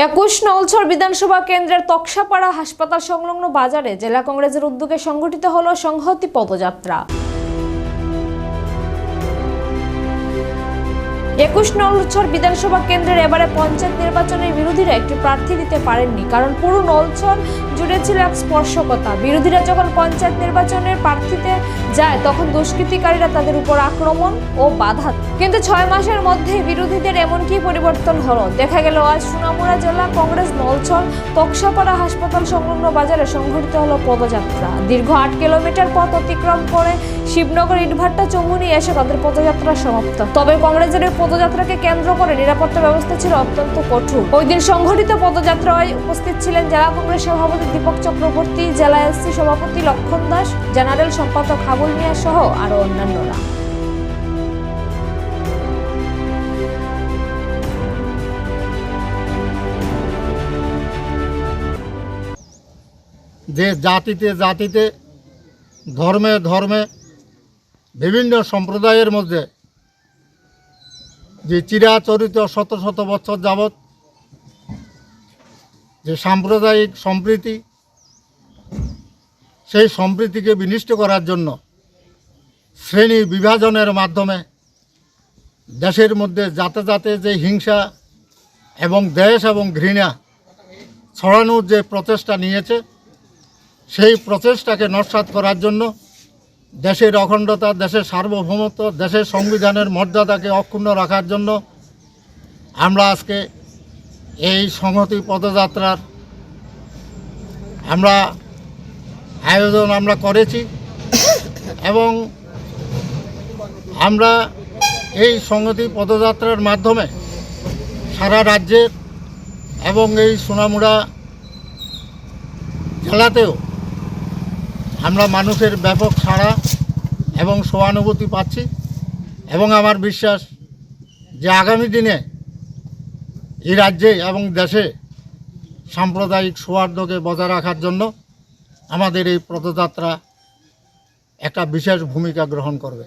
21 নলছড় বিধানসভা কেন্দ্রের তক্সাপাড়া হাসপাতাল সংলগ্ন বাজারে জেলা কংগ্রেসের উদ্যোগে সংগঠিত হলো সংহতি পদযাত্রা। 21 নলছড় বিধানসভা কেন্দ্রের এবারে পঞ্চায়েত নির্বাচনের বিরোধীরা একটি প্রার্থী দিতে পারেননি, কারণ পুরো নলছড় জুড়ে ছিল এক স্পর্শকতা। বিরোধীরা যখন পঞ্চায়েত নির্বাচনের প্রার্থীতে যায় তখন দুষ্কৃতিকারীরা তাদের উপর আক্রমণ ও বাধা। কিন্তু 6 মাসের মধ্যেই বিরোধীদের এমন কি পরিবর্তন হলো দেখা গেল। আজ সোনামুড়া জেলা কংগ্রেস নলছড় তক্সাপাড়া হাসপাতাল সংলগ্ন বাজারে সংঘটিত হলো পদযাত্রা। দীর্ঘ 8 কিলোমিটার পথ অতিক্রম করে শিবনগর ইটভাটা চৌমুহনী এসে তাদের পদযাত্রা সমাপ্ত। তবে কংগ্রেসের পদযাত্রাকে কেন্দ্র করে নিরাপত্তা ব্যবস্থা ছিল অত্যন্ত কঠোর। ওই দিন সংঘটিত পদযাত্রায় উপস্থিত ছিলেন জেলা কংগ্রেস সভাপতি দীপক চক্রবর্তী, জেলা এসসি সভাপতি লক্ষণ দাস, জেনারেল সম্পাদক হাবুল মিয়া সহ আরো অন্যান্যরা। যে জাতিতে জাতিতে ধর্মে ধর্মে বিভিন্ন সম্প্রদায়ের মধ্যে যে চিরাচরিত শত শত বছর যাবৎ যে সাম্প্রদায়িক সম্প্রীতি, সেই সম্প্রীতিকে বিনষ্ট করার জন্য শ্রেণী বিভাজনের মাধ্যমে দেশের মধ্যে জাতে জাতে যে হিংসা এবং দেশ এবং ঘৃণা ছড়ানোর যে প্রচেষ্টা নিয়েছে, সেই প্রচেষ্টাকে নস্যাৎ করার জন্য দেশের অখণ্ডতা, দেশের সার্বভৌমত্ব, দেশের সংবিধানের মর্যাদাকে অক্ষুণ্ণ রাখার জন্য আমরা আজকে এই সংহতি পদযাত্রার আয়োজন করেছি এবং আমরা এই সংহতি পদযাত্রার মাধ্যমে সারা রাজ্যের এবং এই সোনামুড়া জেলাতেও আমরা মানুষের ব্যাপক সাড়া এবং সহানুভূতি পাচ্ছি এবং আমার বিশ্বাস যে আগামী দিনে এই রাজ্যে এবং দেশে সাম্প্রদায়িক সৌহার্দ্যকে বজায় রাখার জন্য আমাদের এই পদযাত্রা একটা বিশেষ ভূমিকা গ্রহণ করবে।